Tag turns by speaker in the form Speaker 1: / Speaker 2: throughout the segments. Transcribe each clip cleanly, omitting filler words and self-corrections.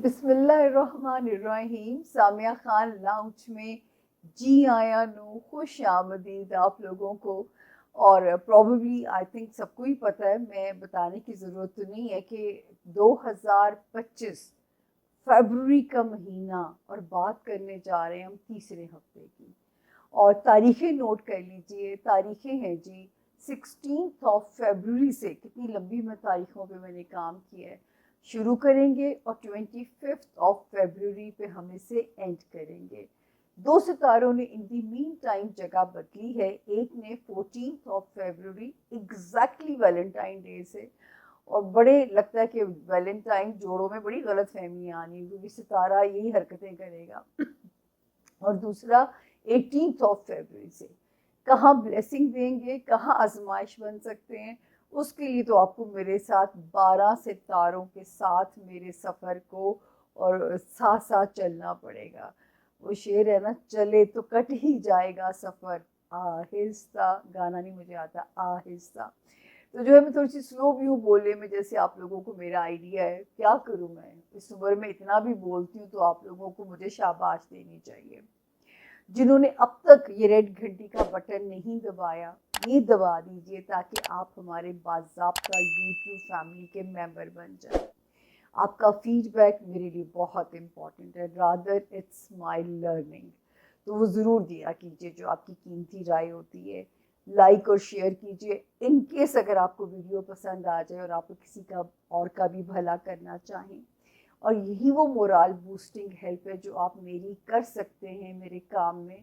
Speaker 1: بسم اللہ الرحمن الرحیم. سامیہ خان لاؤنج میں جی آیا نو، خوش آمدید آپ لوگوں کو. اور پروبیبلی آئی تھنک سب کو ہی پتہ ہے، میں بتانے کی ضرورت تو نہیں ہے کہ 2025 فیبروری کا مہینہ، اور بات کرنے جا رہے ہیں ہم تیسرے ہفتے کی. اور تاریخیں نوٹ کر لیجئے، تاریخیں ہیں جی 16 فیبروری سے. کتنی لمبی میں تاریخوں پہ میں نے کام کیا ہے. شروع کریں گے اور 25 فیبروری پہ ہم اسے اینڈ کریں گے. دو ستاروں نے ان دی مین ٹائم جگہ بدلی ہے. ایک نے 14 فیبروری ایگزیکٹلی ویلنٹائن ڈے سے، اور بڑے لگتا ہے کہ ویلنٹائن جوڑوں میں بڑی غلط فہمیاں آنی، کیونکہ ستارہ یہی حرکتیں کرے گا. اور دوسرا 18 فیبروری سے. کہاں بلیسنگ دیں گے، کہاں آزمائش بن سکتے ہیں، اس کے لیے تو آپ کو میرے ساتھ 12 ستاروں کے ساتھ میرے سفر کو اور ساتھ ساتھ چلنا پڑے گا. وہ شعر ہے نا، چلے تو کٹ ہی جائے گا سفر آہستہ. گانا نہیں مجھے آتا، آہستہ. تو جو ہے میں تھوڑی سی سلو بھی ہوں بولنے میں، جیسے آپ لوگوں کو میرا آئیڈیا ہے. کیا کروں، میں اس عمر میں اتنا بھی بولتی ہوں تو آپ لوگوں کو مجھے شاباش دینی چاہیے. جنہوں نے اب تک یہ ریڈ گھنٹی کا بٹن نہیں دبایا، یہ دبا دیجئے تاکہ آپ ہمارے باضابطہ یوٹیوب فیملی کے ممبر بن جائیں. آپ کا فیڈ بیک میرے لیے بہت امپورٹنٹ ہے، رادر اٹس مائی لرننگ. تو وہ ضرور دیا کیجئے جو آپ کی قیمتی رائے ہوتی ہے. لائک اور شیئر کیجئے ان کیس اگر آپ کو ویڈیو پسند آ جائے اور آپ کسی کا اور کا بھی بھلا کرنا چاہیں. اور یہی وہ مورال بوسٹنگ ہیلپ ہے جو آپ میری کر سکتے ہیں میرے کام میں.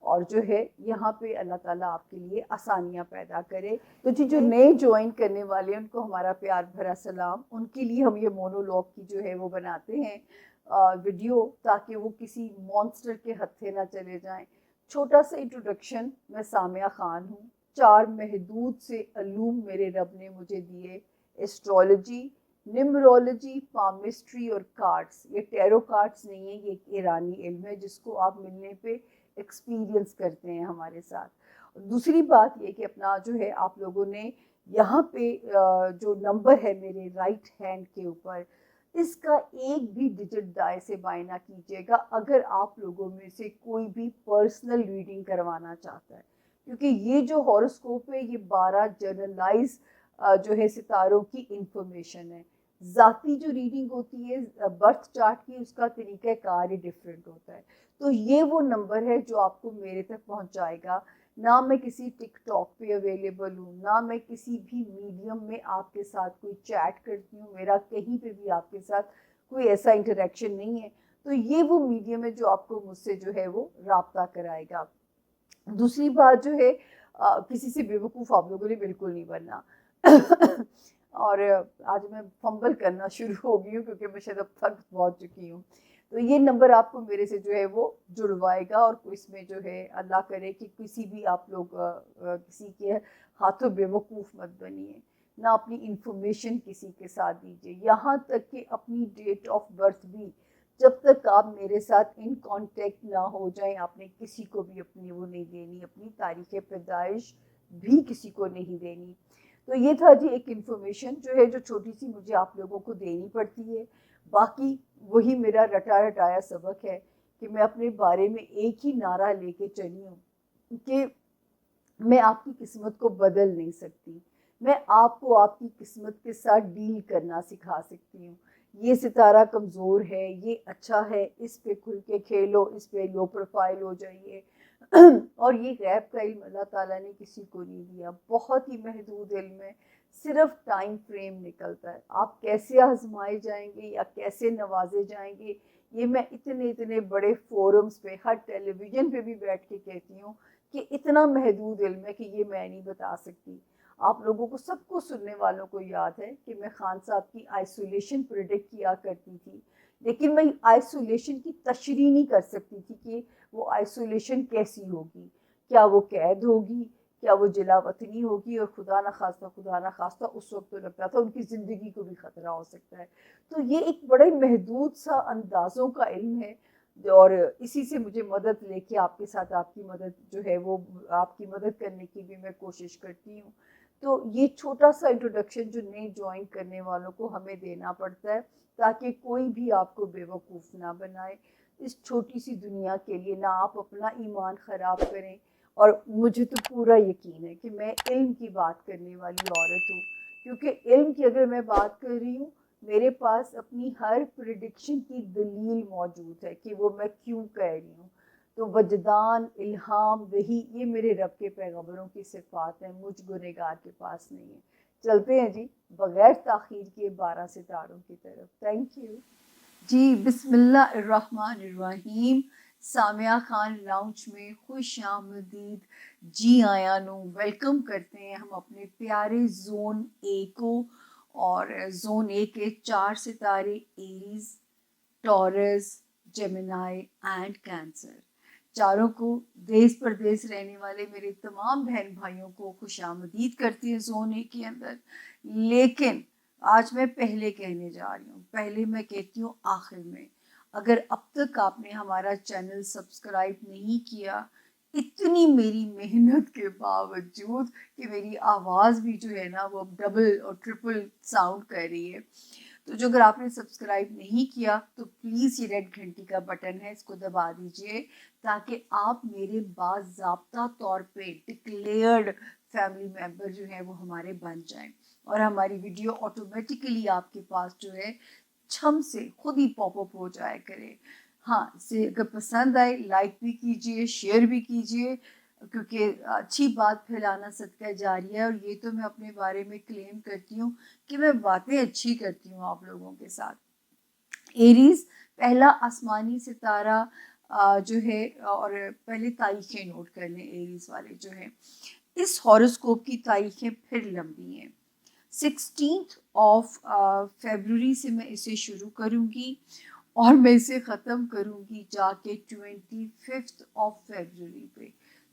Speaker 1: اور جو ہے یہاں پہ اللہ تعالیٰ آپ کے لیے آسانیاں پیدا کرے. تو جی جو نئے جوائن کرنے والے ہیں ان کو ہمارا پیار بھرا سلام. ان کے لیے ہم یہ مونولوگ کی جو ہے وہ بناتے ہیں ویڈیو، تاکہ وہ کسی مونسٹر کے ہتھے نہ چلے جائیں. چھوٹا سا انٹروڈکشن، میں سامیہ خان ہوں. 4 محدود سے علوم میرے رب نے مجھے دیے: ایسٹرولوجی، نیمرولوجی، پامسٹری اور کارڈز. یہ ٹیرو کارڈز نہیں ہیں، یہ ایک ایرانی علم ہے جس کو آپ ملنے پہ ایکسپیرینس کرتے ہیں ہمارے ساتھ. دوسری بات یہ کہ اپنا جو ہے آپ لوگوں نے یہاں پہ جو نمبر ہے میرے رائٹ ہینڈ کے اوپر، اس کا ایک بھی ڈیجٹ دائیں سے بائیں نہ کیجیے گا اگر آپ لوگوں میں سے کوئی بھی پرسنل ریڈنگ کروانا چاہتا ہے. کیونکہ یہ جو ہاروسکوپ ہے یہ 12 جنرلائز جو ہے ستاروں کی انفارمیشن ہے. ذاتی جو ریڈنگ ہوتی ہے برتھ چارٹ کی، اس کا طریقہ کار ہی ڈفرینٹ ہوتا ہے. تو یہ وہ نمبر ہے جو آپ کو میرے تک پہنچائے گا. نہ میں کسی ٹک ٹاک پہ اویلیبل ہوں، نہ میں کسی بھی میڈیم میں آپ کے ساتھ کوئی چیٹ کرتی ہوں. میرا کہیں پہ بھی آپ کے ساتھ کوئی ایسا انٹریکشن نہیں ہے. تو یہ وہ میڈیم ہے جو آپ کو مجھ سے جو ہے وہ رابطہ کرائے گا. دوسری بات جو ہے، کسی سے بیوقوف آپ لوگوں نے بالکل نہیں بننا. اور آج میں فمبل کرنا شروع ہو گئی ہوں کیونکہ میں شاید اب تھک بہت چکی ہوں. تو یہ نمبر آپ کو میرے سے جو ہے وہ جڑوائے گا. اور اس میں جو ہے اللہ کرے کہ کسی بھی آپ لوگ کسی کے ہاتھوں بیوقوف مت بنیے، نہ اپنی انفارمیشن کسی کے ساتھ دیجیے. یہاں تک کہ اپنی ڈیٹ آف برتھ بھی جب تک آپ میرے ساتھ ان کانٹیکٹ نہ ہو جائیں آپ نے کسی کو بھی اپنی وہ نہیں دینی. اپنی تاریخ پیدائش بھی کسی کو نہیں دینی. تو یہ تھا جی ایک انفارمیشن جو ہے جو چھوٹی سی مجھے آپ لوگوں کو دینی پڑتی ہے. باقی وہی میرا رٹا رٹایا سبق ہے کہ میں اپنے بارے میں ایک ہی نعرہ لے کے چلی ہوں کہ میں آپ کی قسمت کو بدل نہیں سکتی، میں آپ کو آپ کی قسمت کے ساتھ ڈیل کرنا سکھا سکتی ہوں. یہ ستارہ کمزور ہے، یہ اچھا ہے، اس پہ کھل کے کھیلو، اس پہ لو پروفائل ہو جائیے. اور یہ غیب کا علم اللہ تعالیٰ نے کسی کو نہیں دیا، بہت ہی محدود علم ہے. صرف ٹائم فریم نکلتا ہے. آپ کیسے آزمائے جائیں گے یا کیسے نوازے جائیں گے، یہ میں اتنے بڑے فورمز پہ، ہر ٹیلی ویژن پہ بھی بیٹھ کے کہتی ہوں کہ اتنا محدود علم ہے کہ یہ میں نہیں بتا سکتی. آپ لوگوں کو سب کو سننے والوں کو یاد ہے کہ میں خان صاحب کی آئسولیشن پریڈکٹ کیا کرتی تھی، لیکن میں آئسولیشن کی تشریح نہیں کر سکتی تھی کہ وہ آئسولیشن کیسی ہوگی. کیا وہ قید ہوگی، کیا وہ جلا وطنی ہوگی، اور خدا نخواستہ اس وقت تو لگتا تھا ان کی زندگی کو بھی خطرہ ہو سکتا ہے. تو یہ ایک بڑے محدود سا اندازوں کا علم ہے، اور اسی سے مجھے مدد لے کے آپ کے ساتھ آپ کی مدد جو ہے وہ آپ کی مدد کرنے کی بھی میں کوشش کرتی ہوں. تو یہ چھوٹا سا انٹروڈکشن جو نئے جوائن کرنے والوں کو ہمیں دینا پڑتا ہے تاکہ کوئی بھی آپ کو بیوقوف نہ بنائے اس چھوٹی سی دنیا کے لیے، نہ آپ اپنا ایمان خراب کریں. اور مجھے تو پورا یقین ہے کہ میں علم کی بات کرنے والی عورت ہوں، کیونکہ علم کی اگر میں بات کر رہی ہوں میرے پاس اپنی ہر پریڈکشن کی دلیل موجود ہے کہ وہ میں کیوں کہہ رہی ہوں. تو وجدان، الہام، وحی، یہ میرے رب کے پیغمبروں کی صفات ہیں، مجھ گنہگار کے پاس نہیں ہے. چلتے ہیں جی بغیر تاخیر کے 12 ستاروں کی طرف. تھینک یو جی. بسم اللہ الرحمن الرحیم. سامیہ خان لاؤنج میں خوش آمدید. جی آیا نو ویلکم کرتے ہیں ہم اپنے پیارے زون اے کو. اور زون اے کے 4 ستارے ایریز، ٹورس، جیمنائی اینڈ کینسر. چاروں کو دیس پردیس رہنے والے میرے تمام بہن بھائیوں کو خوش آمدید کرتی ہے زون اے کے اندر. لیکن آج میں پہلے کہنے جا رہی ہوں، پہلے میں کہتی ہوں آخر میں. اگر اب تک آپ نے ہمارا چینل سبسکرائب نہیں کیا، اتنی میری محنت کے باوجود کہ میری آواز بھی جو ہے نا وہ ڈبل اور ٹرپل ساؤنڈ کر رہی ہے، تو جو اگر آپ نے سبسکرائب نہیں کیا تو پلیز یہ ریڈ گھنٹی کا بٹن ہے، اس کو دبا دیجئے تاکہ آپ میرے باضابطہ طور پہ ڈکلیئرڈ فیملی ممبر جو ہیں وہ ہمارے بن جائیں، اور ہماری ویڈیو آٹومیٹیکلی آپ کے پاس جو ہے چھم سے خود ہی پاپ اپ ہو جائے کرے. ہاں، اسے اگر پسند آئے لائک بھی کیجئے، شیئر بھی کیجئے، کیونکہ اچھی بات پھیلانا صدقہ جاریہ ہے. اور یہ تو میں اپنے بارے میں کلیم کرتی ہوں کہ میں باتیں اچھی کرتی ہوں آپ لوگوں کے ساتھ. ایریز پہلا آسمانی ستارہ جو ہے، اور پہلے تاریخیں نوٹ کر لیں ایریز والے جو ہیں. اس ہاروسکوپ کی تاریخیں پھر لمبی ہیں. 16 فیبروری سے میں اسے شروع کروں گی اور میں اسے ختم کروں گی جا کے 25 فیبروری پہ.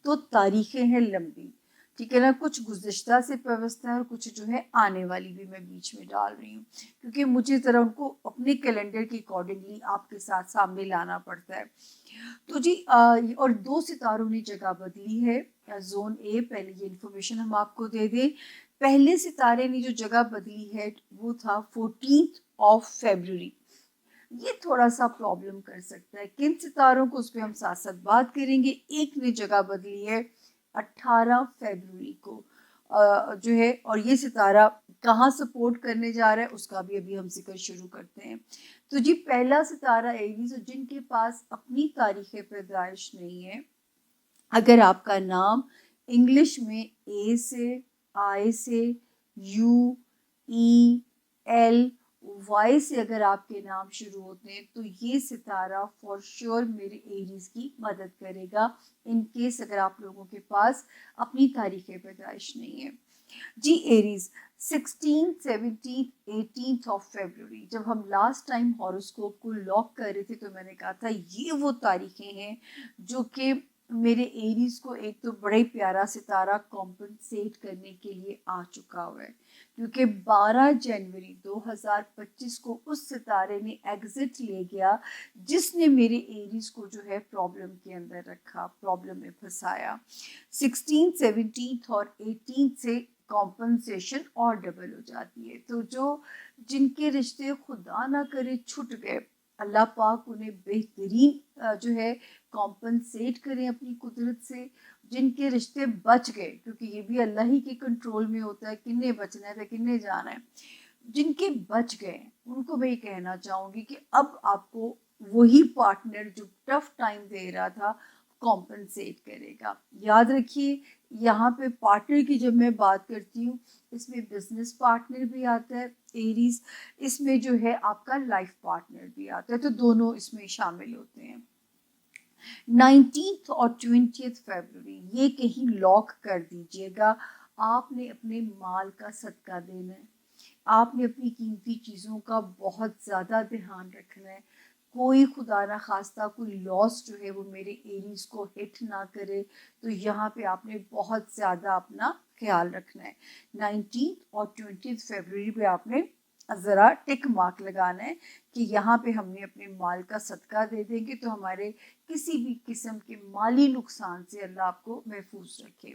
Speaker 1: تو تاریخیں ہیں لمبی، ٹھیک ہے نا. کچھ گزشتہ سے پیوستہ ہے اور کچھ جو ہے آنے والی بھی میں بیچ میں ڈال رہی ہوں، کیونکہ مجھے ذرا ان کو اپنے کیلنڈر کے اکارڈنگلی آپ کے ساتھ سامنے لانا پڑتا ہے. تو جی اور 2 ستاروں نے جگہ بدلی ہے زون اے. پہلے یہ انفارمیشن ہم آپ کو دے دیں. پہلے ستارے نے جو جگہ بدلی ہے وہ تھا 14 فیبروری. یہ تھوڑا سا پرابلم کر سکتا ہے کن ستاروں کو، اس پہ ہم ساتھ ساتھ بات کریں گے. ایک نے جگہ بدلی ہے 18 فیبروری کو جو ہے، اور یہ ستارہ کہاں سپورٹ کرنے جا رہا ہے اس کا بھی ابھی ہم ذکر شروع کرتے ہیں. تو جی پہلا ستارہ ایریز، جن کے پاس اپنی تاریخ پیدائش نہیں ہے، اگر آپ کا نام انگلش میں اے سے، آئی سے، یو، ای، ایل، وائی سے اگر آپ کے نام شروع ہوتے ہیں تو یہ ستارہ فور شیور میرے ایریز کی مدد کرے گا، ان کیس اگر آپ لوگوں کے پاس اپنی تاریخ پیدائش نہیں ہے. جی ایریز 16، 17، 18 فیبروری، جب ہم لاسٹ ٹائم ہاروسکوپ کو لاک کر رہے تھے تو میں نے کہا تھا یہ وہ تاریخیں ہیں جو کہ میرے ایریز کو ایک تو بڑے پیارا ستارہ کمپنسیٹ کرنے کے لیے آ چکا ہوا ہے، کیونکہ 12 جنوری 2025 کو اس ستارے نے ایگزٹ لے گیا جس نے میرے ایریز کو جو ہے پرابلم کے اندر رکھا، پرابلم میں پھنسایا. 16، 17 اور 18 سے کمپنسیشن اور ڈبل ہو جاتی ہے. تو جن کے رشتے خدا نہ کرے چھٹ گئے، اللہ پاک انہیں بہترین جو ہے کمپنسیٹ کریں اپنی قدرت سے. جن کے رشتے بچ گئے، کیونکہ یہ بھی اللہ ہی کے کنٹرول میں ہوتا ہے کننے بچنا ہے کننے جانا ہے، جن کے بچ گئے ان کو میں یہ کہنا چاہوں گی کہ اب آپ کو وہی پارٹنر جو ٹف ٹائم دے رہا تھا کمپنسیٹ کرے گا. یاد رکھیے یہاں پہ پارٹنر کی جب میں بات کرتی ہوں اس میں بزنس پارٹنر بھی آتا ہے ایریز، اس میں جو ہے آپ کا لائف پارٹنر بھی آتا ہے، تو دونوں اس میں شامل ہوتے ہیں. 19 اور 20 فیبروری یہ کہیں لاک کر دیجئے گا. آپ نے اپنے مال کا صدقہ دینا ہے، آپ نے اپنی قیمتی چیزوں کا بہت زیادہ دھیان رکھنا ہے. کوئی خدا نہ خواستہ کوئی لاس جو ہے وہ میرے ایریز کو ہٹ نہ کرے، تو یہاں پہ آپ نے بہت زیادہ اپنا خیال رکھنا ہے. 19 اور 20 فیبروری پہ آپ نے ذرا ٹک مارک لگانا ہے کہ یہاں پہ ہم نے اپنے مال کا صدقہ دے دیں گے تو ہمارے کسی بھی قسم کے مالی نقصان سے اللہ آپ کو محفوظ رکھے.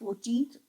Speaker 1: 14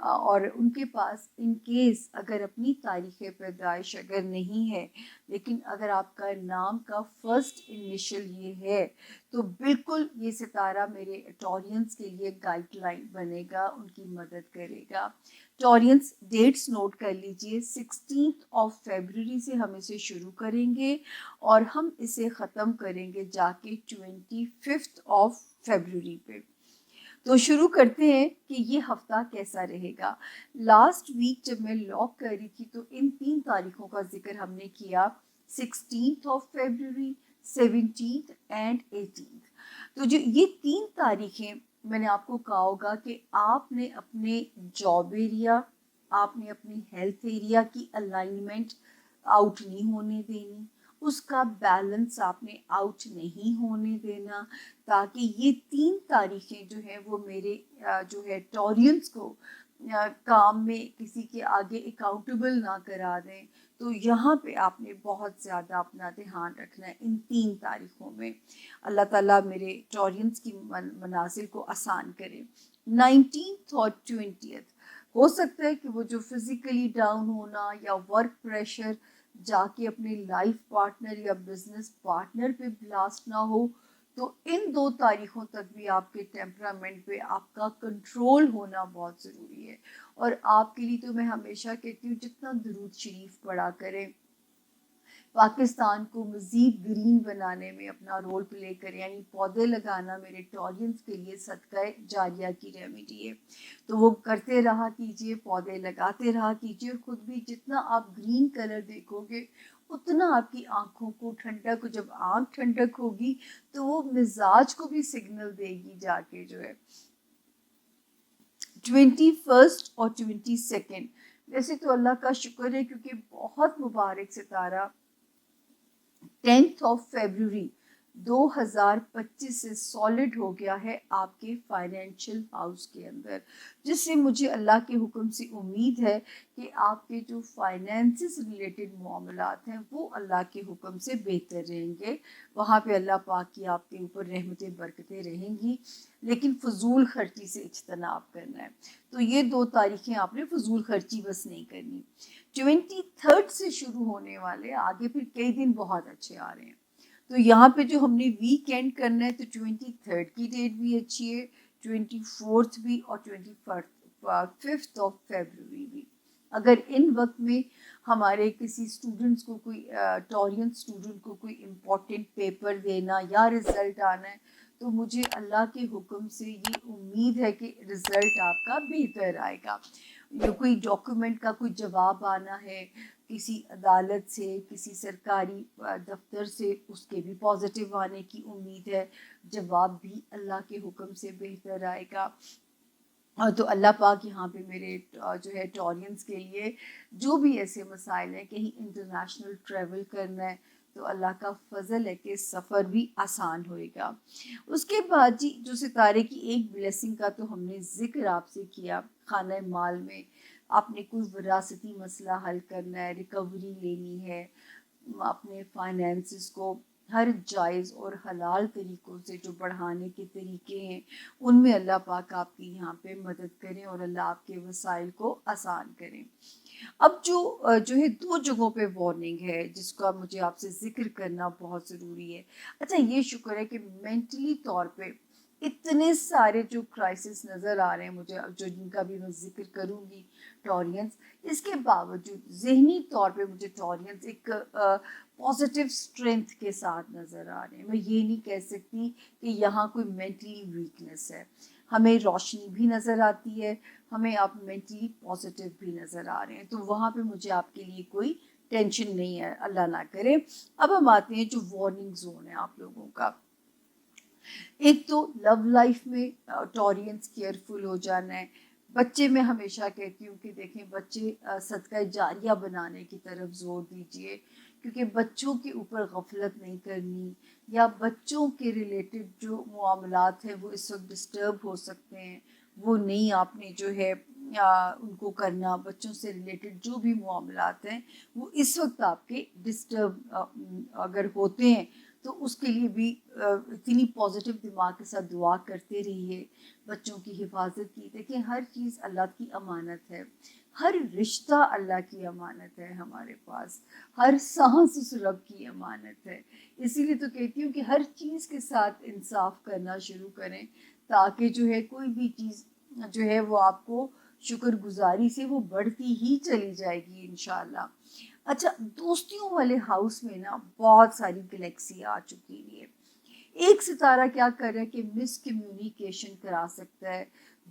Speaker 1: اور ان کے پاس ان کیس اگر اپنی تاریخ پیدائش اگر نہیں ہے لیکن اگر آپ کا نام کا فرسٹ انیشل یہ ہے تو بالکل یہ ستارہ میرے ٹورینس کے لیے گائیڈ لائن بنے گا، ان کی مدد کرے گا۔ ٹورینس ڈیٹس نوٹ کر لیجئے، 16 فیبروری سے ہم اسے شروع کریں گے اور ہم اسے ختم کریں گے جا کے 25 فیبروری پہ۔ تو شروع کرتے ہیں کہ یہ ہفتہ کیسا رہے گا۔ لاسٹ ویک جب میں لاک کر رہی تھی تو ان 3 تاریخوں کا ذکر ہم نے کیا، 16 فیبروری، 17 اینڈ 18۔ تو جو یہ 3 تاریخیں میں نے آپ کو کہا ہوگا کہ آپ نے اپنے جاب ایریا، آپ نے اپنی ہیلتھ ایریا کی الائنمنٹ آؤٹ نہیں ہونے دینی، اس کا بیلنس آپ نے آؤٹ نہیں ہونے دینا، تاکہ یہ 3 تاریخیں جو ہیں وہ میرے جو ہے ٹورینس کو کام میں کسی کے آگے اکاؤنٹیبل نہ کرا دیں۔ تو یہاں پہ آپ نے بہت زیادہ اپنا دھیان رکھنا ہے ان 3 تاریخوں میں۔ اللہ تعالیٰ میرے ٹورینس کی منازل کو آسان کرے۔ 19 اور 20 ہو سکتا ہے کہ وہ جو فزیکلی ڈاؤن ہونا یا ورک پریشر جا کے اپنے لائف پارٹنر یا بزنس پارٹنر پہ بلاسٹ نہ ہو، تو ان 2 تاریخوں تک بھی آپ کے ٹیمپرامنٹ پہ آپ کا کنٹرول ہونا بہت ضروری ہے۔ اور آپ کے لیے تو میں ہمیشہ کہتی ہوں جتنا درود شریف پڑھا کریں، پاکستان کو مزید گرین بنانے میں اپنا رول پلے کریں، یعنی پودے لگانا میرے ٹورینس کے لیے صدقہ جاریہ کی ریمیڈی ہے۔ تو وہ کرتے رہا کیجئے، پودے لگاتے رہا کیجئے، اور خود بھی جتنا آپ گرین کلر دیکھو گے اتنا آپ کی آنکھوں کو ٹھنڈک، جب آنکھ ٹھنڈک ہوگی تو وہ مزاج کو بھی سگنل دے گی جا کے جو ہے۔ 21 اور 22 ویسے تو اللہ کا شکر ہے کیونکہ بہت مبارک ستارہ 10 فیبروری 2025 سے سالڈ ہو گیا ہے آپ کے فائنینشل ہاؤس کے اندر، جس سے مجھے اللہ کے حکم سے امید ہے کہ آپ کے جو فائنینسز ریلیٹڈ معاملات ہیں وہ اللہ کے حکم سے بہتر رہیں گے، وہاں پہ اللہ پاک کی آپ کے اوپر رحمتیں برکتیں رہیں گی، لیکن فضول خرچی سے اجتناب کرنا ہے۔ تو یہ 2 تاریخیں آپ نے فضول خرچی بس نہیں کرنی۔ 23 سے شروع ہونے والے آگے پھر کئی دن بہت اچھے آ رہے ہیں، تو یہاں پہ جو ہم نے ویک اینڈ کرنا ہے تو 23 کی ڈیٹ بھی اچھی ہے، 24 بھی اور 25 فیبروری بھی۔ اگر ان وقت میں ہمارے کسی اسٹوڈنٹس کو کوئی ٹورین اسٹوڈنٹ کو کوئی امپورٹنٹ پیپر دینا یا رزلٹ آنا ہے تو مجھے اللہ کے حکم سے یہ امید ہے کہ رزلٹ آپ کا بہتر آئے گا۔ یا کوئی ڈاکیومنٹ کا کوئی جواب آنا ہے کسی عدالت سے، کسی سرکاری دفتر سے، اس کے بھی پازیٹیو آنے کی امید ہے، جواب بھی اللہ کے حکم سے بہتر آئے گا۔ تو اللہ پاک یہاں پہ میرے جو ہے ٹورینس کے لیے جو بھی ایسے مسائل ہیں، کہیں انٹرنیشنل ٹریول کرنا ہے تو اللہ کا فضل ہے کہ سفر بھی آسان ہوئے گا۔ اس کے بعد جی جو ستارے کی ایک بلیسنگ کا تو ہم نے ذکر آپ سے کیا، خانہ مال میں آپ نے کوئی وراثتی مسئلہ حل کرنا ہے، ریکوری لینی ہے، اپنے فائنینسز کو ہر جائز اور حلال طریقوں سے جو بڑھانے کے طریقے ہیں ان میں اللہ پاک آپ کی یہاں پہ مدد کریں اور اللہ آپ کے وسائل کو آسان کریں۔ اب جو ہے 2 جگہوں پہ وارننگ ہے جس کا مجھے آپ سے ذکر کرنا بہت ضروری ہے۔ اچھا یہ شکر ہے کہ مینٹلی طور پہ اتنے سارے جو کرائسس نظر آ رہے ہیں مجھے، جو جن کا بھی میں ذکر کروں گی ٹورینس، اس کے باوجود ذہنی طور پہ مجھے ٹورینس ایک پازیٹیو اسٹرینتھ کے ساتھ نظر آ رہے ہیں۔ میں یہ نہیں کہہ سکتی کہ یہاں کوئی مینٹلی ویکنس ہے، ہمیں روشنی بھی نظر آتی ہے، ہمیں آپ مینٹلی پازیٹیو بھی نظر آ رہے ہیں، تو وہاں پہ مجھے آپ کے لیے کوئی ٹینشن نہیں ہے، اللہ نہ کرے۔ اب ہم آتے ہیں جو وارننگ زون ہے آپ لوگوں کا۔ ایک تو لو لائف میں ٹورینس کیئرفل ہو جانا ہے۔ بچے میں ہمیشہ کہتی ہوں کہ دیکھیں بچے صدقہ جاریہ بنانے کی طرف زور دیجئے، کیونکہ بچوں کے اوپر غفلت نہیں کرنی، یا بچوں کے ریلیٹڈ جو معاملات ہیں وہ اس وقت ڈسٹرب ہو سکتے ہیں، وہ نہیں آپ نے جو ہے ان کو کرنا۔ بچوں سے ریلیٹڈ جو بھی معاملات ہیں وہ اس وقت آپ کے ڈسٹرب اگر ہوتے ہیں تو اس کے لیے بھی اتنی پازیٹیو دماغ کے ساتھ دعا کرتے رہیے، بچوں کی حفاظت کی. دیکھیں ہر چیز اللہ کی امانت ہے، ہر رشتہ اللہ کی امانت ہے ہمارے پاس، ہر سانس اس رب کی امانت ہے. اسی لیے تو کہتی ہوں کہ ہر چیز کے ساتھ انصاف کرنا شروع کریں، تاکہ جو ہے کوئی بھی چیز جو ہے وہ آپ کو شکر گزاری سے وہ بڑھتی ہی چلی جائے گی انشاءاللہ. اچھا، دوستیوں والے ہاؤس میں نا بہت ساری گلیکسی آ چکی ہے. ایک ستارہ کیا کر رہا ہے کہ مس کمیونیکیشن کرا سکتا ہے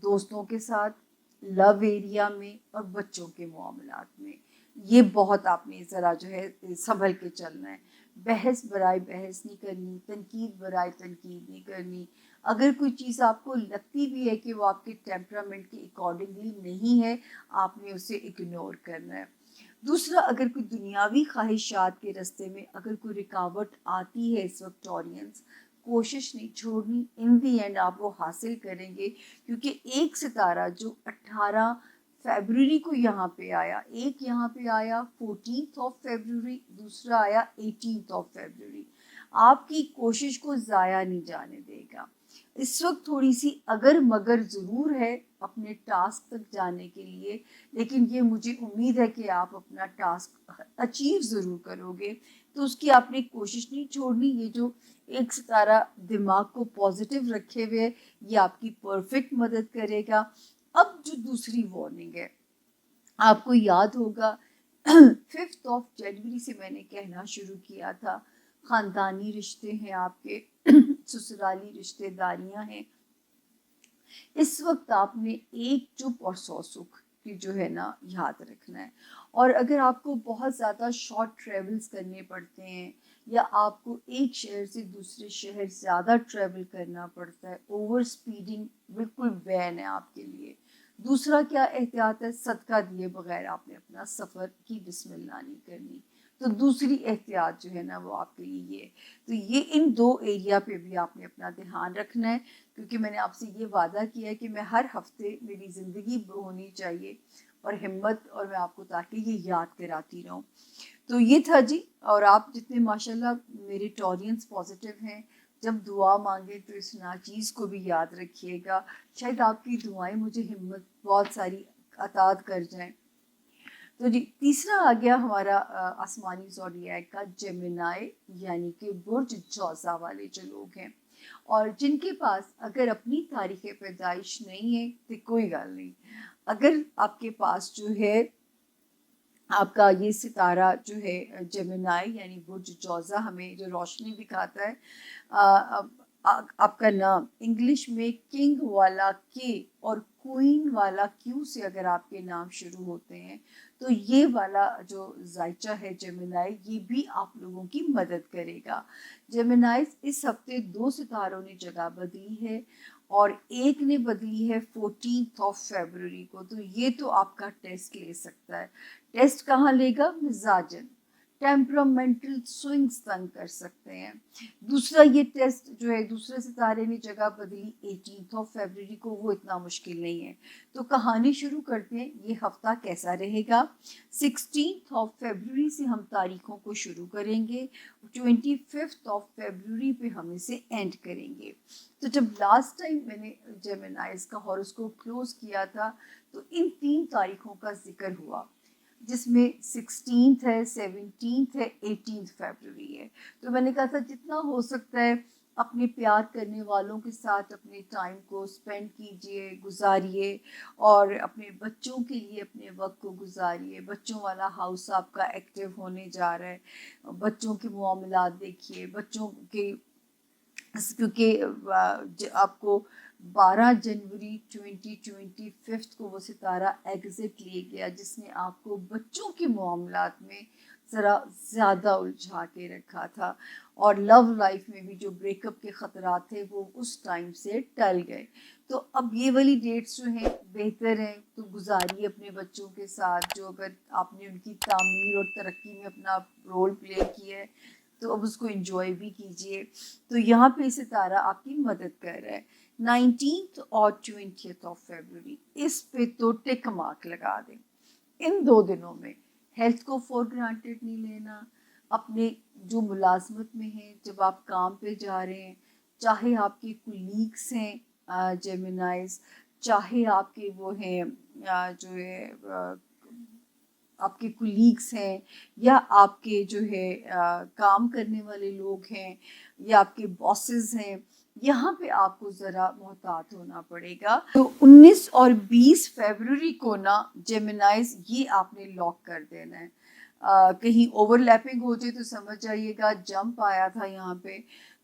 Speaker 1: دوستوں کے ساتھ، لو ایریا میں اور بچوں کے معاملات میں. یہ بہت آپ نے ذرا جو ہے سنبھل کے چلنا ہے. بحث برائے بحث نہیں کرنی، تنقید برائے تنقید نہیں کرنی. اگر کوئی چیز آپ کو لگتی بھی ہے کہ وہ آپ کے ٹیمپرامنٹ کے اکارڈنگلی نہیں ہے، آپ نے اسے اگنور کرنا ہے. دوسرا، اگر کوئی دنیاوی خواہشات کے راستے میں اگر کوئی رکاوٹ آتی ہے اس وقت ٹورینس، کوشش نہیں چھوڑنی. ان دی اینڈ آپ وہ حاصل کریں گے، کیونکہ ایک ستارہ جو 18 فیبروری کو یہاں پہ آیا، ایک یہاں پہ آیا 14 فیبروری، دوسرا آیا 18 فیبروری، آپ کی کوشش کو ضائع نہیں جانے دے گا. اس وقت تھوڑی سی اگر مگر ضرور ہے اپنے ٹاسک تک جانے کے لیے، لیکن یہ مجھے امید ہے کہ آپ اپنا ٹاسک اچیو ضرور کرو گے. تو اس کی آپ نے کوشش نہیں چھوڑنی. یہ جو ایک ستارہ دماغ کو پازیٹیو رکھے ہوئے، یہ آپ کی پرفیکٹ مدد کرے گا. اب جو دوسری وارننگ ہے، آپ کو یاد ہوگا 5 جنوری سے میں نے کہنا شروع کیا تھا، خاندانی رشتے ہیں آپ کے، سسرالی رشتے داریاں ہیں. اس وقت آپ نے ایک چپ اور 100 سکھ کی جو ہے نا یاد رکھنا ہے. اور اگر آپ کو بہت زیادہ شارٹ ٹریولز کرنے پڑتے ہیں، یا آپ کو ایک شہر سے دوسرے شہر زیادہ ٹریول کرنا پڑتا ہے، اوور سپیڈنگ بالکل بین ہے آپ کے لیے. دوسرا کیا احتیاط ہے؟ صدقہ دیے بغیر آپ نے اپنا سفر کی بسم اللہ نہیں کرنی. تو دوسری احتیاط جو ہے نا وہ آپ کے لیے یہ. تو یہ ان 2 ایریا پہ بھی آپ نے اپنا دھیان رکھنا ہے، کیونکہ میں نے آپ سے یہ وعدہ کیا ہے کہ میں ہر ہفتے میری زندگی ہونی چاہیے اور ہمت، اور میں آپ کو تاکہ یہ یاد کراتی رہوں. تو یہ تھا جی. اور آپ جتنے ماشاءاللہ میرے ٹورینس پازیٹیو ہیں، جب دعا مانگے تو اس ناچیز کو بھی یاد رکھیے گا. شاید آپ کی دعائیں مجھے ہمت بہت ساری عطا کر جائیں. تو جی، تیسرا آ گیا ہمارا آسمانی زوڈیاک کا جیمنائی، یعنی کہ برج جوزا والے جو لوگ ہیں، اور جن کے پاس اگر اپنی تاریخ پیدائش نہیں ہے تو کوئی گل نہیں. اگر آپ کے پاس جو ہے آپ کا یہ ستارہ جو ہے جیمنائی یعنی برج جوزا ہمیں جو روشنی دکھاتا ہے، آپ کا نام انگلش میں کنگ والا کے اور کوئین والا کیو سے اگر آپ کے نام شروع ہوتے ہیں، تو یہ والا جو ذائچہ ہے جیمنائی، یہ بھی آپ لوگوں کی مدد کرے گا. جیمنائی اس ہفتے 2 ستاروں نے جگہ بدلی ہے، اور ایک نے بدلی ہے 14 فیبروری کو. تو یہ تو آپ کا ٹیسٹ لے سکتا ہے. ٹیسٹ کہاں لے گا؟ مزاجن، ٹیمپرامنٹل سوئنگز تنگ کر سکتے ہیں. دوسرا یہ ٹیسٹ جو ہے دوسرے ستارے نے جگہ بدلی 18 فیبروری کو، وہ اتنا مشکل نہیں ہے. تو کہانی شروع کرتے ہیں. یہ ہفتہ کیسا رہے گا؟ 16 فیبروری سے ہم تاریخوں کو شروع کریں گے، 25 فیبروری پہ ہم اسے اینڈ کریں گے. تو جب لاسٹ ٹائم میں نے جیمنائز کا ہاروسکوپ کلوز کیا تھا، تو ان 3 تاریخوں کا ذکر ہوا، جس میں 16 ہے، 17 ہے، 18 فیبروری ہے. تو میں نے کہا تھا جتنا ہو سکتا ہے اپنے پیار کرنے والوں کے ساتھ اپنے ٹائم کو سپینڈ کیجئے، گزاریے، اور اپنے بچوں کے لیے اپنے وقت کو گزاریے. بچوں والا ہاؤس آپ کا ایکٹیو ہونے جا رہا ہے. بچوں کے معاملات دیکھیے، بچوں کے، کیونکہ آپ کو 12 جنوری 2025 کو وہ ستارہ ایگزٹ لے گیا، جس نے آپ کو بچوں کے معاملات میں ذرا زیادہ الجھا کے رکھا تھا. اور لو لائف میں بھی جو بریک اپ کے خطرات تھے وہ اس ٹائم سے ٹل گئے. تو اب یہ والی ڈیٹس جو ہیں بہتر ہیں تو گزاریے اپنے بچوں کے ساتھ، جو اگر آپ نے ان کی تعمیر اور ترقی میں اپنا رول پلے کیا ہے تو اب اس کو انجوائے بھی کیجئے. تو یہاں پہ ستارہ آپ کی مدد کر رہا ہے. 19 اور 20 فیبروری، اس پہ تو ٹک مارک لگا دیں. ان 2 دنوں میں ہیلتھ کو فور گرانٹیڈ نہیں لینا، اپنے جو ملازمت میں ہیں، جب آپ کام پہ جا رہے ہیں، چاہے آپ کے کولیگس ہیں جیمنائز، چاہے آپ کے وہ ہیں جو ہے آپ کے کولیگس ہیں، یا آپ کے جو ہے کام کرنے والے لوگ ہیں، یا آپ کے باسز ہیں، یہاں پہ آپ کو ذرا محتاط ہونا پڑے گا. تو 19 اور 20 فیبروری کو نا جیمنائز یہ آپ نے لاک کر دینا ہے. کہیں اوور لیپنگ ہو جائے تو سمجھ جائیے گا جمپ آیا تھا یہاں پہ.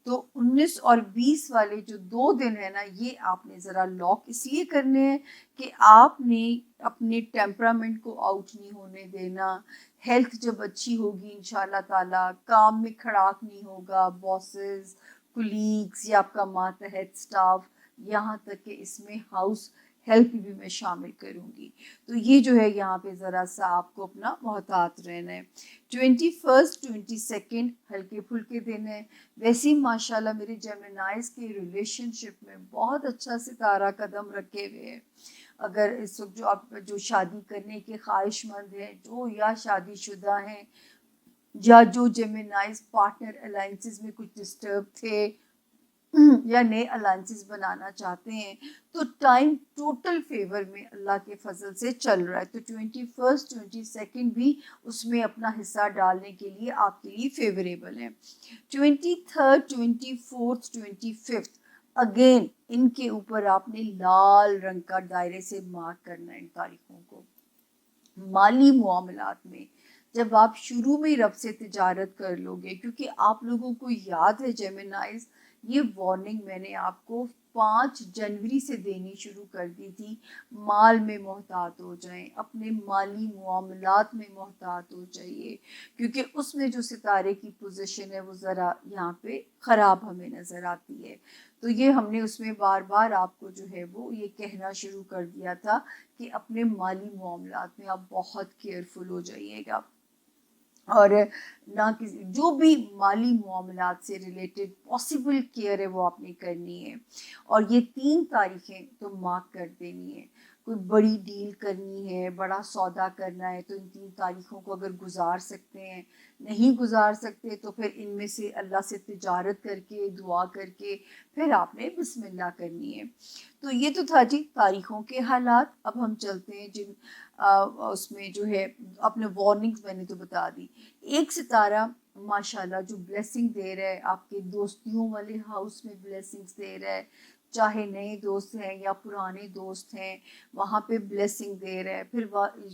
Speaker 1: تو 19 اور 20 والے جو 2 دن ہیں نا، یہ آپ نے ذرا لاک اس لیے کرنے ہیں کہ آپ نے اپنے ٹیمپرامنٹ کو آؤٹ نہیں ہونے دینا. ہیلتھ جب اچھی ہوگی انشاءاللہ تعالیٰ، کام میں کھڑاک نہیں ہوگا، باسز، کولیگز یا آپ کا ماتحت سٹاف، یہاں تک کہ اس میں ہاؤس ہیلپ بھی میں شامل کروں گی. تو یہ جو ہے یہاں پہ ذرا سا آپ کو اپنا محتاط رہنا ہے. 21 22 ہلکے پھلکے دن ہیں. ویسے ہی ماشاء اللہ میرے جیمنائز کے ریلیشن شپ میں بہت اچھا ستارہ قدم رکھے ہوئے ہیں. اگر اس وقت جو آپ جو شادی کرنے کے خواہش مند ہیں، جو یا شادی شدہ ہیں، یا جو جیمنائز پارٹنر الائنسز میں کچھ ڈسٹرب تھے یا نئے الائنسز بنانا چاہتے ہیں، تو ٹائم ٹوٹل فیور میں اللہ کے فضل سے چل رہا ہے. تو 21 22 بھی اس میں اپنا حصہ ڈالنے کے لیے آپ کے لیے فیوریبل ہے. 23 24 25 اگین ان کے اوپر آپ نے لال رنگ کا دائرے سے مارک کرنا ہے ان تاریخوں کو. مالی معاملات میں جب آپ شروع میں رب سے تجارت کر لو گے، کیونکہ آپ لوگوں کو یاد ہے جیمنائز، یہ وارننگ میں نے آپ کو 5 جنوری سے دینی شروع کر دی تھی. مال میں محتاط ہو جائیں، اپنے مالی معاملات میں محتاط ہو جائیے، کیونکہ اس میں جو ستارے کی پوزیشن ہے وہ ذرا یہاں پہ خراب ہمیں نظر آتی ہے. تو یہ ہم نے اس میں بار بار آپ کو جو ہے وہ یہ کہنا شروع کر دیا تھا کہ اپنے مالی معاملات میں آپ بہت کیئرفل ہو جائیے گا، اور نہ کسی جو بھی مالی معاملات سے ریلیٹڈ پاسبل کیئر ہے وہ آپ نے کرنی ہے. اور یہ 3 تاریخیں تو مارک کر دینی ہے. کوئی بڑی ڈیل کرنی ہے، بڑا سودا کرنا ہے، تو ان 3 تاریخوں کو اگر گزار سکتے ہیں، نہیں گزار سکتے تو پھر ان میں سے اللہ سے تجارت کر کے دعا کر کے پھر آپ نے بسم اللہ کرنی ہے. تو یہ تو تھا جی تاریخوں کے حالات. اب ہم چلتے ہیں جن اس میں جو ہے اپنے وارننگز میں نے تو بتا دی. ایک ستارہ ماشاءاللہ جو بلیسنگ دے رہا ہے، آپ کے دوستیوں والے ہاؤس میں بلیسنگز دے رہا ہے، چاہے نئے دوست ہیں یا پرانے دوست ہیں، وہاں پہ بلیسنگ دے رہا ہے. پھر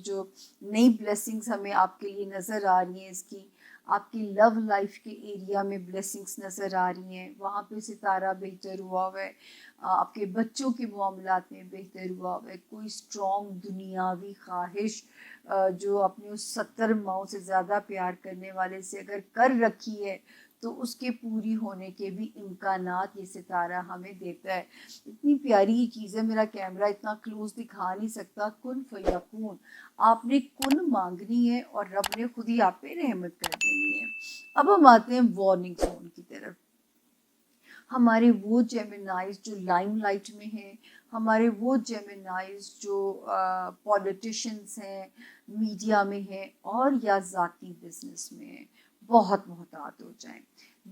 Speaker 1: جو نئی بلیسنگز ہمیں آپ کے لیے نظر آ رہی ہیں، اس کی آپ کی لو لائف کے ایریا میں بلیسنگز نظر آ رہی ہیں، وہاں پہ ستارہ بہتر ہوا ہوا ہے. آپ کے بچوں کے معاملات میں بہتر ہوا ہوا ہے. کوئی اسٹرانگ دنیاوی خواہش جو اپنے اس 70 ماؤں سے زیادہ پیار کرنے والے سے اگر کر رکھی ہے، تو اس کے پوری ہونے کے بھی امکانات یہ ستارہ ہمیں دیتا ہے. اتنی پیاری یہ چیز ہے، میرا کیمرہ اتنا کلوز دکھا نہیں سکتا. کن فیکون، آپ نے کن مانگنی ہے اور رب نے خود ہی آپ پہ رحمت کر دینی ہے. اب ہم آتے ہیں وارننگ زون کی طرف. ہمارے وہ جیمنائز جو لائم لائٹ میں ہیں، ہمارے وہ جیمنائز جو پولیٹیشینز ہیں، میڈیا میں ہیں، اور یا ذاتی بزنس میں ہیں، بہت محتاط ہو جائیں.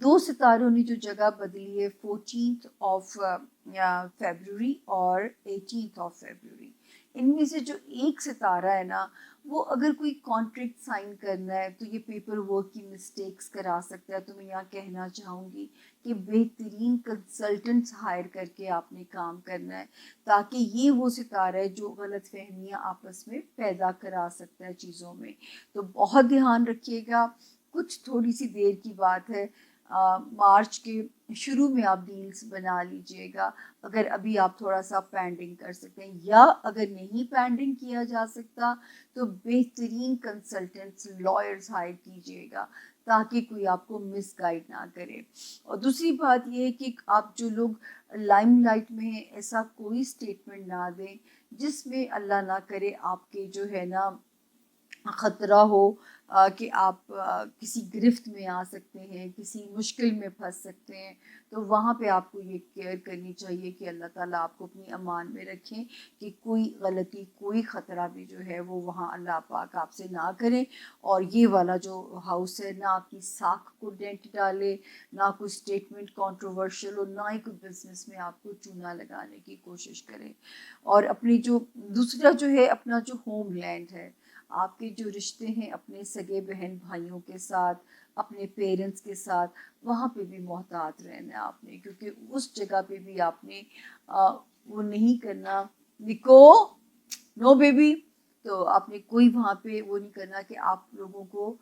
Speaker 1: 2 ستاروں نے جو جگہ بدلی ہے 14 فیبروری اور 18 فیبروری. ان میں سے جو ایک ستارہ ہے نا، وہ اگر کوئی کانٹریکٹ سائن کرنا ہے تو یہ پیپر ورک کی مسٹیکس کرا سکتا ہے. تو میں یہاں کہنا چاہوں گی کہ بہترین کنسلٹنٹس ہائر کر کے آپ نے کام کرنا ہے، تاکہ یہ وہ ستارہ ہے جو غلط فہمیاں آپس میں پیدا کرا سکتا ہے چیزوں میں. تو بہت دھیان رکھیے گا. کچھ تھوڑی سی دیر کی بات ہے، مارچ کے شروع میں آپ ڈیلز بنا لیجئے گا، اگر ابھی آپ تھوڑا سا پینڈنگ کر سکتے ہیں، یا اگر نہیں پینڈنگ کیا جا سکتا تو بہترین کنسلٹنٹس لائرز ہائر کیجیے گا، تاکہ کوئی آپ کو مس گائیڈ نہ کرے. اور دوسری بات یہ ہے کہ آپ جو لوگ لائم لائٹ میں ہیں، ایسا کوئی سٹیٹمنٹ نہ دیں جس میں اللہ نہ کرے آپ کے جو ہے نا خطرہ ہو کہ آپ کسی گرفت میں آ سکتے ہیں، کسی مشکل میں پھنس سکتے ہیں، تو وہاں پہ آپ کو یہ کیئر کرنی چاہیے کہ اللہ تعالیٰ آپ کو اپنی امان میں رکھیں کہ کوئی غلطی، کوئی خطرہ بھی جو ہے وہ وہاں اللہ پاک آپ سے نہ کرے، اور یہ والا جو ہاؤس ہے نہ آپ کی ساکھ کو ڈینٹ ڈالے، نہ کوئی اسٹیٹمنٹ کنٹروورشل ہو، نہ ہی کوئی بزنس میں آپ کو چونا لگانے کی کوشش کریں. اور اپنی جو دوسرا جو ہے اپنا جو ہوم لینڈ ہے، آپ کے جو رشتے ہیں اپنے سگے بہن بھائیوں کے ساتھ، اپنے پیرنٹس کے ساتھ، وہاں پہ بھی محتاط رہنا ہے آپ نے، کیونکہ اس جگہ پہ بھی آپ نے وہ نہیں کرنا نکو نو بیبی، تو آپ نے کوئی وہاں پہ وہ نہیں کرنا کہ آپ لوگوں کو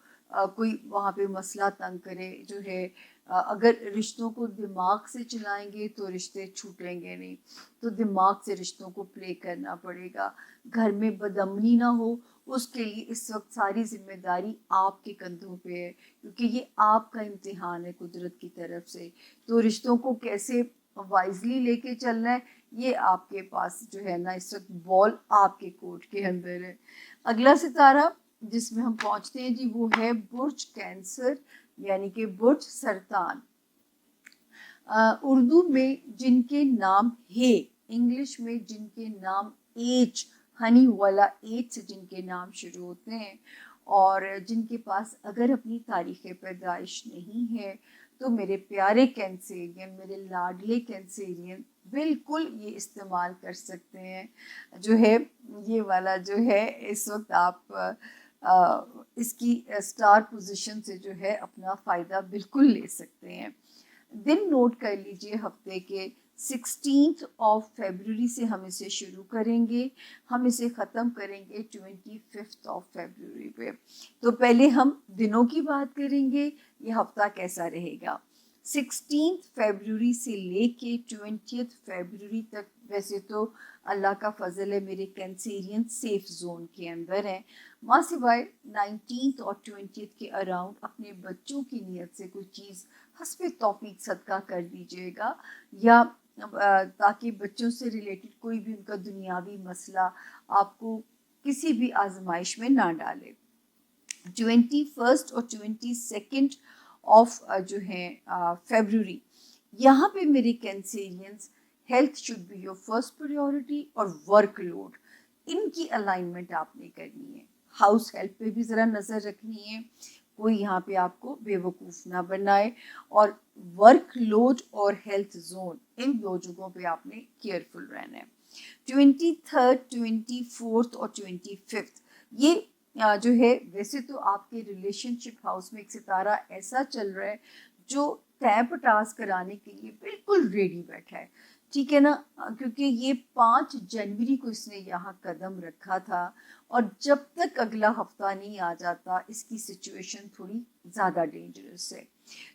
Speaker 1: کوئی وہاں پہ مسئلہ تنگ کرے. جو ہے اگر رشتوں کو دماغ سے چلائیں گے تو رشتے چھوٹیں گے نہیں، تو دماغ سے رشتوں کو پلے کرنا پڑے گا. گھر میں بدامنی نہ ہو، اس کے لیے اس وقت ساری ذمہ داری آپ کے کندھوں پہ ہے، کیونکہ یہ آپ کا امتحان ہے قدرت کی طرف سے. تو رشتوں کو کیسے وائزلی لے کے چلنا ہے، یہ آپ کے پاس جو ہے نا اس وقت بال آپ کے کورٹ کے اندر ہے. اگلا ستارہ جس میں ہم پہنچتے ہیں جی وہ ہے برج کینسر، یعنی کہ برج سرطان. اردو میں جن کے نام ہے، انگلش میں جن کے نام ایچ، ہنی والا ایچ سے جن کے نام شروع ہوتے ہیں، اور جن کے پاس اگر اپنی تاریخ پیدائش نہیں ہے، تو میرے پیارے کینسیرین، میرے لاڈلے کینسیرین، بالکل یہ استعمال کر سکتے ہیں. جو ہے یہ والا جو ہے اس وقت آپ اس کی اسٹار پوزیشن سے جو ہے اپنا فائدہ بالکل لے سکتے ہیں. دن نوٹ کر لیجئے ہفتے کے 16 فیبروری سے ہم اسے شروع کریں گے، ہم اسے ختم کریں گے 25 فیبروری پہ. تو پہلے ہم دنوں کی بات کریں گے، یہ ہفتہ کیسا رہے گا. 16 فیبروری سے لے کے 20 فیبروری تک ویسے تو اللہ کا فضل ہے میرے کینسیرین سیف زون کے اندر ہیں، ماں سوائے 19 اور 20 کے اراؤنڈ اپنے بچوں کی نیت سے کوئی چیز حسب توفیق صدقہ کر دیجیے گا، یا تاکہ بچوں سے ریلیٹڈ کوئی بھی ان کا دنیاوی مسئلہ آپ کو کسی بھی آزمائش میں نہ ڈالے. 21 اور 22 جو ہے فیبروری، یہاں پہ میرے Cancerians health should be your first priority, اور ورک لوڈ ان کی الائنمنٹ آپ نے کرنی ہے. ہاؤس ہیلپ پہ بھی ذرا نظر رکھنی ہے، کوئی یہاں پہ آپ کو بے وقوف نہ بنائے، اور ورک لوڈ اور ہیلتھ زون ان دو جگہوں پہ آپ نے کیئرفل رہنا ہے. 23 24 اور 25 یہ جو ہے ویسے تو آپ کے ریلیشن شپ ہاؤس میں ایک ستارہ ایسا چل رہا ہے جو ٹیپ ٹاس کرانے کے لیے بالکل ریڈی بیٹھا ہے، ٹھیک ہے نا، کیونکہ یہ 5 جنوری کو اس نے یہاں قدم رکھا تھا، اور جب تک اگلا ہفتہ نہیں آ جاتا اس کی سچویشن تھوڑی زیادہ ڈینجرس ہے.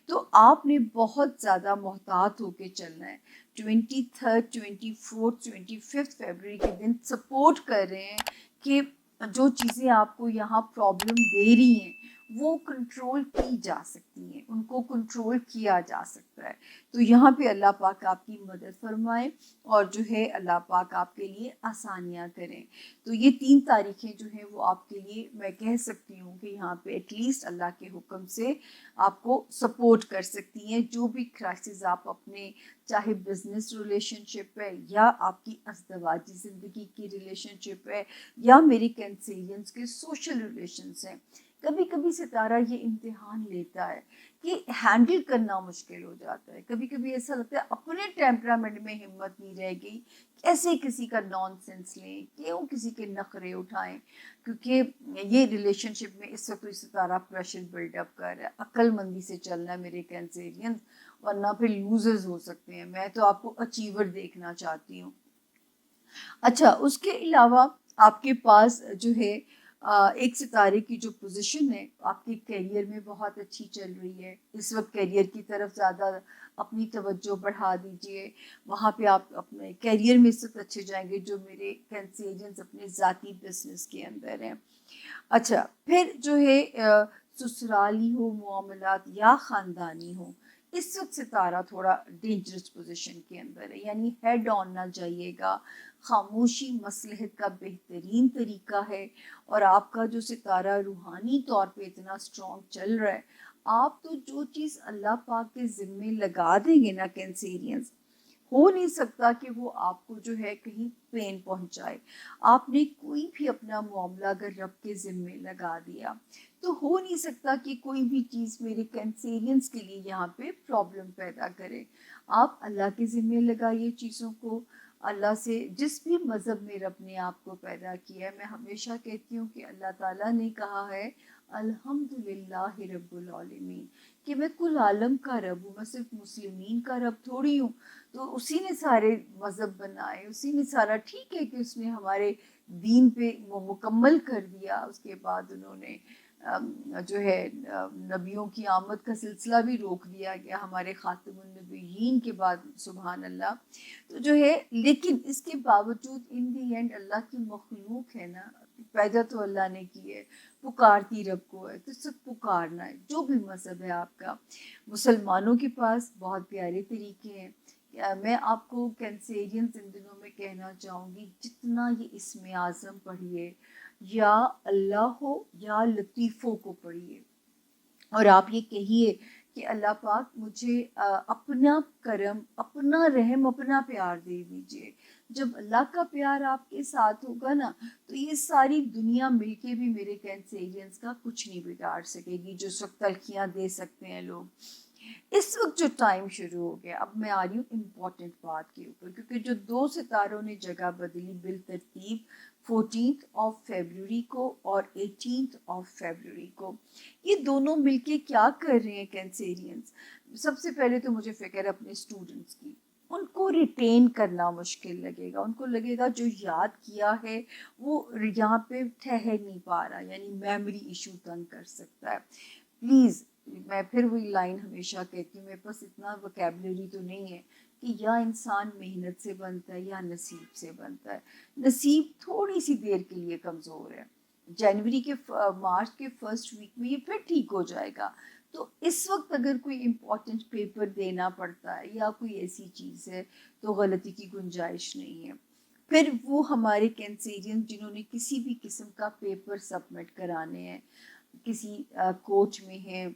Speaker 1: تو آپ نے بہت زیادہ محتاط ہو کے چلنا ہے. 23 24 25 فیبروری کے دن سپورٹ کر رہے ہیں کہ جو چیزیں آپ کو یہاں پرابلم دے رہی ہیں وہ کنٹرول کی جا سکتی ہیں، ان کو کنٹرول کیا جا سکتا ہے. تو یہاں پہ اللہ پاک آپ کی مدد فرمائے، اور جو ہے اللہ پاک آپ کے لیے آسانیاں کریں. تو یہ 3 تاریخیں جو ہیں وہ آپ کے لیے میں کہہ سکتی ہوں کہ یہاں پہ ایٹ لیسٹ اللہ کے حکم سے آپ کو سپورٹ کر سکتی ہیں. جو بھی کرائسس آپ اپنے چاہے بزنس ریلیشن شپ ہے، یا آپ کی ازدواجی زندگی کی ریلیشن شپ ہے، یا میری کینسیرینس کے سوشل ریلیشنس ہیں، کبھی کبھی ستارہ یہ امتحان لیتا ہے کہ ہینڈل کرنا مشکل ہو جاتا ہے. کبھی کبھی ایسا لگتا ہے اپنے ٹیمپرامنٹ میں ہمت نہیں رہ گئی، کیسے کسی کا نان سینس لیں، کیوں کسی کے نخرے اٹھائیں، کیونکہ یہ ریلیشن شپ میں اس وقت ستارہ پریشر بلڈ اپ کر رہا ہے. عقل مندی سے چلنا ہے میرے کینسیرین، ورنہ پھر لوزرز ہو سکتے ہیں. میں تو آپ کو اچیور دیکھنا چاہتی ہوں. اچھا، اس کے علاوہ آپ کے پاس جو ہے ایک ستارے کی جو پوزیشن ہے آپ کے کیریئر میں بہت اچھی چل رہی ہے. اس وقت کیریئر کی طرف زیادہ اپنی توجہ بڑھا دیجئے، وہاں پہ آپ اپنے کیریئر میں اس وقت اچھے جائیں گے جو میرے کینسیرینز اپنے ذاتی بزنس کے اندر ہیں. اچھا، پھر جو ہے سسرالی ہو معاملات یا خاندانی ہو، اس وقت ستارہ تھوڑا ڈینجرس پوزیشن کے اندر ہے، یعنی ہیڈ آن نہ جائیے گا، خاموشی مصلحت کا بہترین طریقہ ہے، اور آپ کا جو ستارہ روحانی طور پہ اتنا اسٹرانگ چل رہا ہے، آپ تو جو چیز اللہ پاک کے ذمے لگا دیں گے نا کینسیرینز، ہو نہیں سکتا کہ وہ آپ کو جو ہے کہیں پین پہنچائے۔ آپ نے کوئی بھی اپنا معاملہ اگر رب کے ذمے لگا دیا تو ہو نہیں سکتا کہ کوئی بھی چیز میرے کینسیرینز کے لیے یہاں پہ پرابلم پیدا کرے۔ آپ اللہ کے ذمے لگائیے چیزوں کو، اللہ سے جس بھی مذہب میں رب نے آپ کو پیدا کیا ہے۔ میں ہمیشہ کہتی ہوں کہ اللہ تعالیٰ نے کہا ہے الحمدللہ رب العالمین، کہ میں کل عالم کا رب ہوں، میں صرف مسلمین کا رب تھوڑی ہوں۔ تو اسی نے سارے مذہب بنائے، اسی نے سارا، ٹھیک ہے کہ اس نے ہمارے دین پہ وہ مکمل کر دیا، اس کے بعد انہوں نے جو ہے نبیوں کی آمد کا سلسلہ بھی روک دیا گیا ہمارے خاتم النبیین کے بعد، سبحان اللہ۔ تو جو ہے لیکن اس کے باوجود ان دی اینڈ اللہ کی مخلوق ہے نا، پیدا تو اللہ نے کی ہے، پکارتی رب کو ہے، تو سب پکارنا ہے، جو بھی مذہب ہے آپ کا۔ مسلمانوں کے پاس بہت پیارے طریقے ہیں۔ میں آپ کو کینسیرینز ان دنوں میں کہنا چاہوں گی، جتنا یہ اسم اعظم پڑھیے، یا اللہ ہو یا لطیفوں کو پڑھیے، اور آپ یہ کہیے کہ اللہ پاک مجھے اپنا کرم، اپنا رحم، اپنا پیار دے دیجئے۔ جب اللہ کا پیار آپ کے ساتھ ہوگا نا، تو یہ ساری دنیا مل کے بھی میرے کینسیرینز کا کچھ نہیں بگاڑ سکے گی۔ جو اس وقت تلخیاں دے سکتے ہیں لوگ، اس وقت جو ٹائم شروع ہو گیا، اب میں آ رہی ہوں امپورٹنٹ بات کے اوپر، کیونکہ جو دو ستاروں نے جگہ بدلی بالترتیب 14 فیبروری کو اور 18 فیبروری کو، یہ دونوں مل کے کیا کر رہے ہیں کینسیرینز؟ سب سے پہلے تو مجھے فکر ہے اپنے اسٹوڈنٹس کی، ان کو ریٹین کرنا مشکل لگے گا، ان کو لگے گا جو یاد کیا ہے وہ یہاں پہ ٹھہر نہیں پا رہا، یعنی میموری ایشو تنگ کر سکتا ہے۔ پلیز، میں پھر وہی لائن ہمیشہ کہتی ہوں، میرے پاس اتنا وکیبلری تو نہیں ہے کہ یا انسان محنت سے بنتا ہے یا نصیب سے بنتا ہے۔ نصیب تھوڑی سی دیر کے لیے کمزور ہے، جنوری کے مارچ کے فرسٹ ویک میں یہ پھر ٹھیک ہو جائے گا۔ تو اس وقت اگر کوئی امپورٹنٹ پیپر دینا پڑتا ہے یا کوئی ایسی چیز ہے تو غلطی کی گنجائش نہیں ہے۔ پھر وہ ہمارے کینسیرین جنہوں نے کسی بھی قسم کا پیپر سبمٹ کرانے ہیں، کسی کورٹ میں ہے،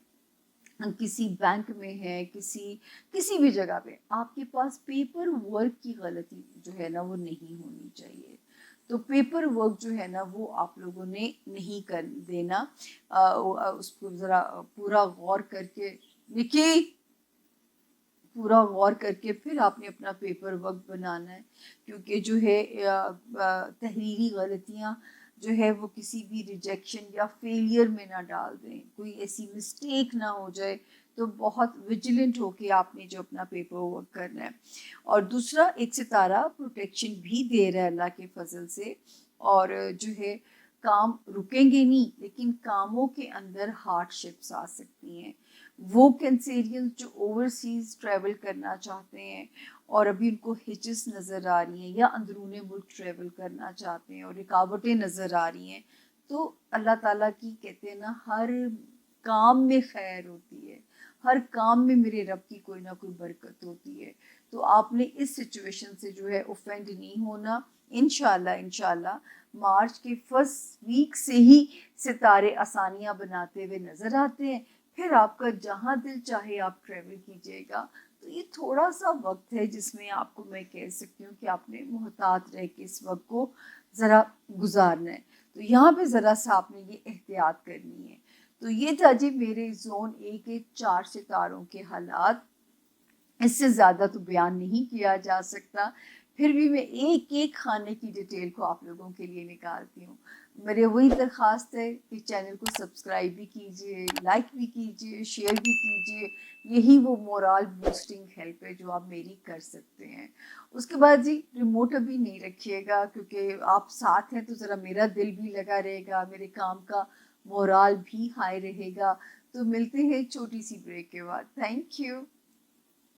Speaker 1: کسی بینک میں ہے، کسی بھی جگہ پہ، آپ کے پاس پیپر ورک کی غلطی جو ہے نا وہ نہیں ہونی چاہیے۔ تو پیپر ورک جو ہے نا وہ آپ لوگوں نے نہیں کر دینا، اس کو ذرا پورا غور کر کے لکھی، پورا غور کر کے پھر آپ نے اپنا پیپر ورک بنانا ہے، کیونکہ جو ہے تحریری غلطیاں جو ہے وہ کسی بھی ریجیکشن یا فیلئر میں نہ ڈال دیں، کوئی ایسی مسٹیک نہ ہو جائے۔ تو بہت ویجیلنٹ ہو کے آپ نے جو اپنا پیپر ورک کرنا ہے۔ اور دوسرا، ایک ستارہ پروٹیکشن بھی دے رہا ہے اللہ کے فضل سے، اور جو ہے کام رکیں گے نہیں، لیکن کاموں کے اندر ہارڈ شپس آ سکتی ہیں۔ وہ کینسیرین جو اوورسیز ٹریول کرنا چاہتے ہیں اور ابھی ان کو ہچز نظر آ رہی ہیں، یا اندرون ملک ٹریول کرنا چاہتے ہیں اور رکاوٹیں نظر آ رہی ہیں، تو اللہ تعالیٰ کی کہتے ہیں نا ہر کام میں خیر ہوتی ہے، ہر کام میں میرے رب کی کوئی نہ کوئی برکت ہوتی ہے۔ تو آپ نے اس سچویشن سے جو ہے اوفینڈ نہیں ہونا۔ انشاءاللہ مارچ کے فرسٹ ویک سے ہی ستارے آسانیاں بناتے ہوئے نظر آتے ہیں، پھر آپ کا جہاں دل چاہے آپ ٹریول کیجیے گا۔ تو یہ تھوڑا سا وقت ہے جس میں آپ کو میں کہہ سکتی ہوں کہ آپ نے محتاط رہ کے اس وقت کو ذرا گزارنا ہے۔ تو یہاں پہ ذرا سا آپ نے یہ احتیاط کرنی ہے۔ تو یہ تھا جی میرے زون 1 کے 4 ستاروں کے حالات، اس سے زیادہ تو بیان نہیں کیا جا سکتا، پھر بھی میں ایک ایک خانے کی ڈیٹیل کو آپ لوگوں کے لیے نکالتی ہوں۔ میرے وہی درخواست ہے کہ چینل کو سبسکرائب بھی کیجئے، لائک بھی کیجئے، شیئر بھی کیجئے، یہی وہ مورال بوسٹنگ ہیلپ ہے جو آپ میری کر سکتے ہیں۔ اس کے بعد جی ریموٹ ابھی نہیں رکھیے گا، کیونکہ آپ ساتھ ہیں تو ذرا میرا دل بھی لگا رہے گا، میرے کام کا مورال بھی ہائی رہے گا۔ تو ملتے ہیں چھوٹی سی بریک کے بعد۔ Thank you.